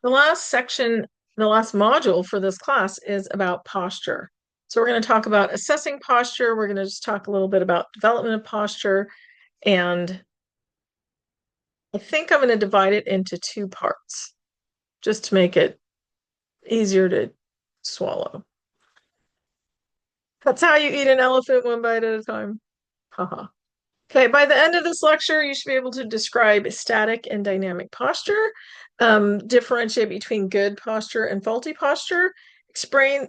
The last section, the last module for this class is about posture. So we're going to talk about assessing posture. We're going to just talk a little bit about development of posture. And I think I'm going to divide it into two parts just to make it easier to swallow. That's how you eat an elephant, one bite at a time. Haha. Okay, by the end of this lecture, you should be able to describe static and dynamic posture, differentiate between good posture and faulty posture, explain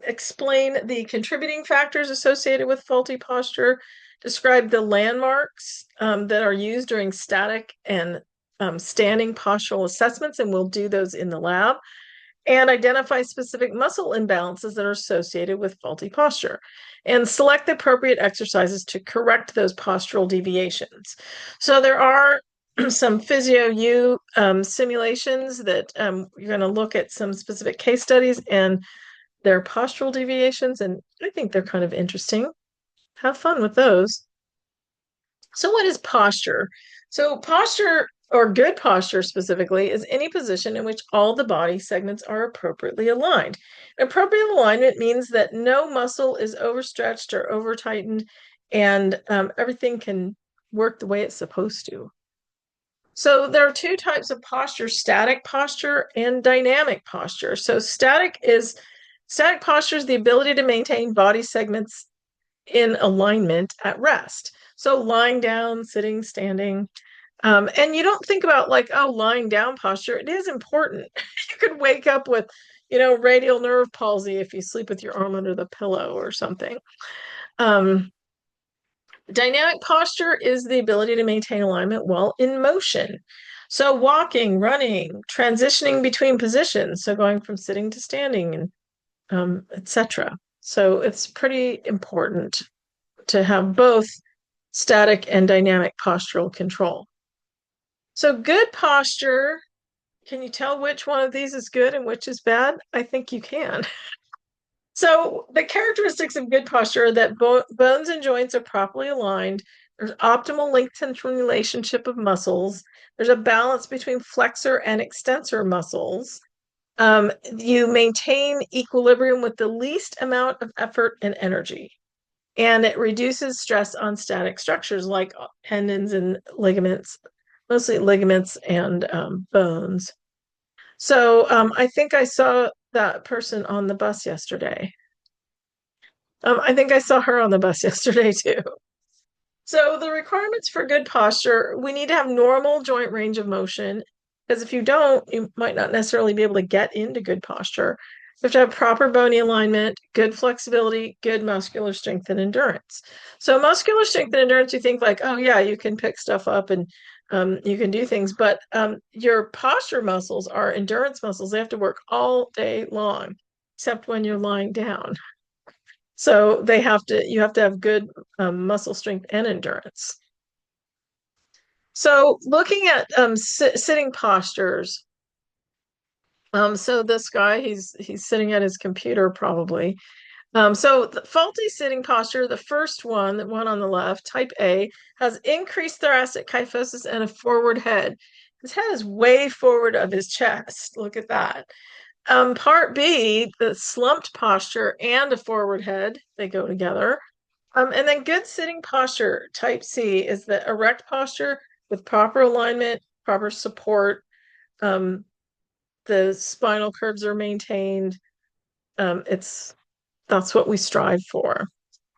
the contributing factors associated with faulty posture, describe the landmarks that are used during static and standing postural assessments, and we'll do those in the lab, and identify specific muscle imbalances that are associated with faulty posture, and select the appropriate exercises to correct those postural deviations. So there are some Physio U simulations that you're going to look at some specific case studies and their postural deviations, and I think they're kind of interesting. Have fun with those. So what is posture? So posture, or good posture specifically, is any position in which all the body segments are appropriately aligned. Appropriate alignment means that no muscle is overstretched or over tightened, and everything can work the way it's supposed to. So there are two types of posture: static posture and dynamic posture. So static posture is the ability to maintain body segments in alignment at rest. So lying down, sitting, standing. And you don't think about like, oh, lying down posture. It is important. You could wake up with, radial nerve palsy if you sleep with your arm under the pillow or something. Dynamic posture is the ability to maintain alignment while in motion. So walking, running, transitioning between positions. So going from sitting to standing and etc. So it's pretty important to have both static and dynamic postural control. So good posture, can you tell which one of these is good and which is bad? I think you can. So the characteristics of good posture are that bones and joints are properly aligned. There's optimal length tension relationship of muscles. There's a balance between flexor and extensor muscles. You maintain equilibrium with the least amount of effort and energy. And it reduces stress on static structures like tendons and ligaments, mostly ligaments and bones. So I think I saw that person on the bus yesterday. I think I saw her on the bus yesterday too. So the requirements for good posture, we need to have normal joint range of motion, because if you don't, you might not necessarily be able to get into good posture. You have to have proper bony alignment, good flexibility, good muscular strength and endurance. So muscular strength and endurance, you think like, oh yeah, you can pick stuff up and you can do things, but your posture muscles are endurance muscles. They have to work all day long, except when you're lying down. So you have to have good muscle strength and endurance. So looking at sitting postures. So this guy, he's sitting at his computer probably. So the faulty sitting posture, the first one, the one on the left, type A, has increased thoracic kyphosis and a forward head. His head is way forward of his chest. Look at that. Part B, the slumped posture and a forward head, they go together. And then good sitting posture, type C, is the erect posture with proper alignment, proper support. The spinal curves are maintained. That's what we strive for.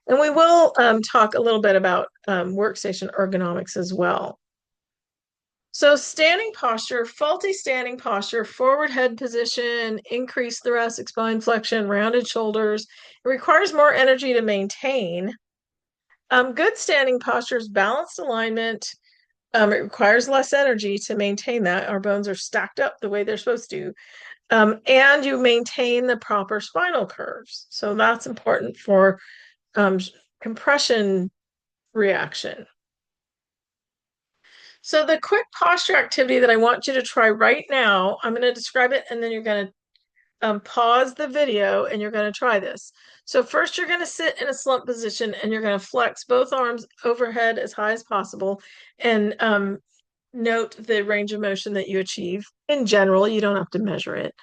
And we will talk a little bit about workstation ergonomics as well. So standing posture, faulty standing posture, forward head position, increased thoracic spine flexion, rounded shoulders. It requires more energy to maintain. Good standing posture is balanced alignment. It requires less energy to maintain that. Our bones are stacked up the way they're supposed to. And you maintain the proper spinal curves. So that's important for compression reaction. So the quick posture activity that I want you to try right now, I'm going to describe it and then you're going to pause the video and you're going to try this. So first you're going to sit in a slump position and you're going to flex both arms overhead as high as possible and note the range of motion that you achieve. In general, you don't have to measure it.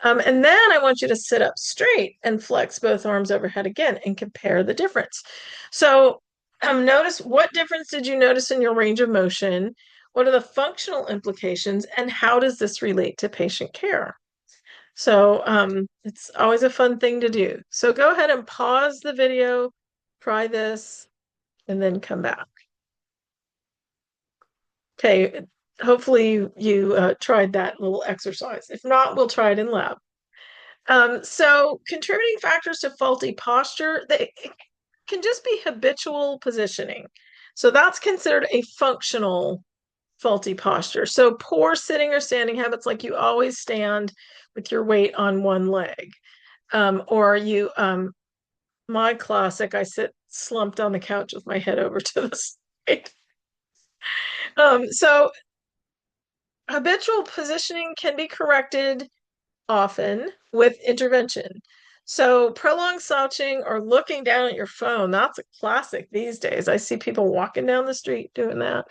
And then I want you to sit up straight and flex both arms overhead again and compare the difference. So notice, what difference did you notice in your range of motion? What are the functional implications, and how does this relate to patient care? So it's always a fun thing to do. So go ahead and pause the video, try this, and then come back. Okay, hopefully you tried that little exercise. If not, we'll try it in lab. So contributing factors to faulty posture, it can just be habitual positioning. So that's considered a functional faulty posture. So poor sitting or standing habits, like you always stand with your weight on one leg. Or you, my classic, I sit slumped on the couch with my head over to the side. So habitual positioning can be corrected often with intervention. So prolonged slouching or looking down at your phone, that's a classic these days. I see people walking down the street doing that.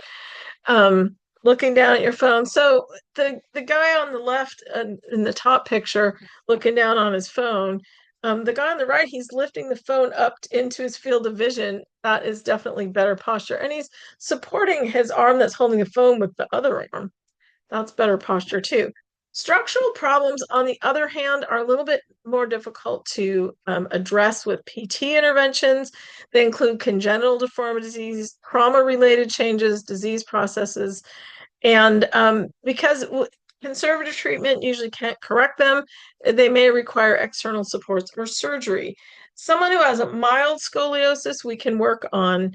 Looking down at your phone. So the guy on the left in the top picture looking down on his phone, the guy on the right, he's lifting the phone up into his field of vision. That is definitely better posture. And he's supporting his arm that's holding the phone with the other arm. That's better posture too. Structural problems, on the other hand, are a little bit more difficult to address with PT interventions. They include congenital deformities, trauma-related changes, disease processes, and because conservative treatment usually can't correct them, they may require external supports or surgery. Someone who has a mild scoliosis, we can work on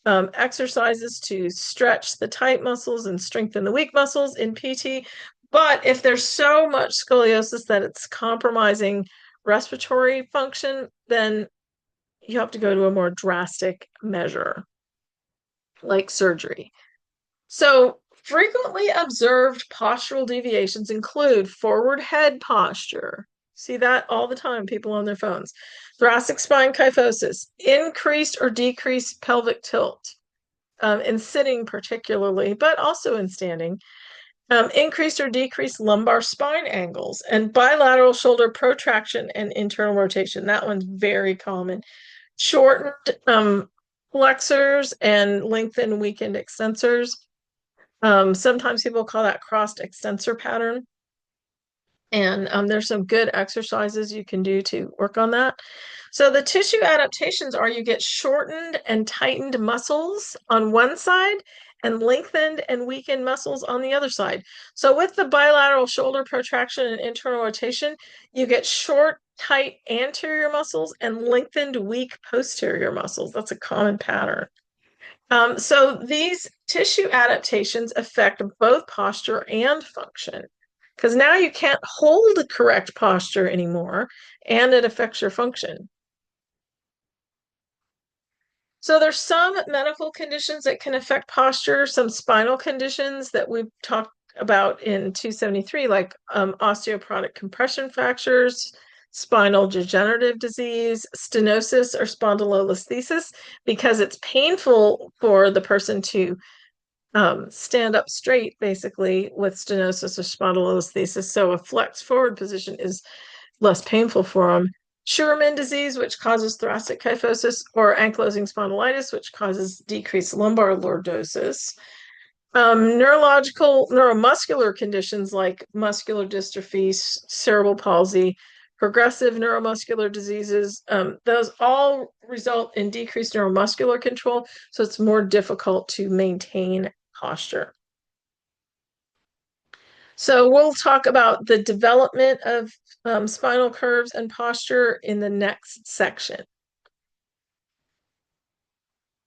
exercises to stretch the tight muscles and strengthen the weak muscles in PT. But if there's so much scoliosis that it's compromising respiratory function, then you have to go to a more drastic measure, like surgery. So, frequently observed postural deviations include forward head posture. See that all the time, people on their phones. Thoracic spine kyphosis, increased or decreased pelvic tilt, in sitting particularly, but also in standing. Increased or decreased lumbar spine angles, and bilateral shoulder protraction and internal rotation. That one's very common. Shortened flexors and lengthened weakened extensors. Sometimes people call that crossed extensor pattern. And there's some good exercises you can do to work on that. So the tissue adaptations are you get shortened and tightened muscles on one side and lengthened and weakened muscles on the other side. So with the bilateral shoulder protraction and internal rotation, you get short, tight anterior muscles and lengthened, weak posterior muscles. That's a common pattern. So these tissue adaptations affect both posture and function, because now you can't hold the correct posture anymore, and it affects your function. So there's some medical conditions that can affect posture, some spinal conditions that we've talked about in 273, like osteoporotic compression fractures, spinal degenerative disease, stenosis or spondylolisthesis, because it's painful for the person to stand up straight, basically, with stenosis or spondylolisthesis. So a flex forward position is less painful for them. Scheuermann disease, which causes thoracic kyphosis, or ankylosing spondylitis, which causes decreased lumbar lordosis. Neuromuscular conditions like muscular dystrophy, cerebral palsy, progressive neuromuscular diseases, those all result in decreased neuromuscular control, so it's more difficult to maintain posture. So we'll talk about the development of spinal curves and posture in the next section.